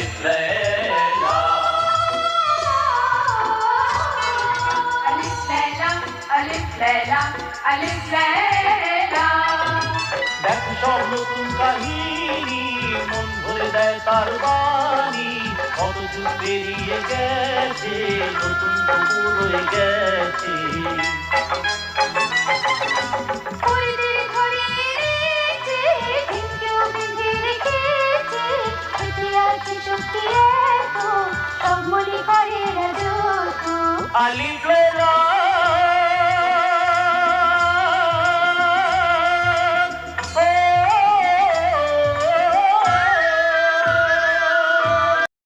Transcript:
अलिफ लैला अलिफ लैला अलिफ लैला अलिफ लैला দেখ সব নতুন কাহিনী মন ভরে দেয় তার বাণী কত যুগ পেরিয়ে গেছে নতুন তবু রয়ে গেছে শক্তি এত সব মনে করে রাজত্ব अलिफ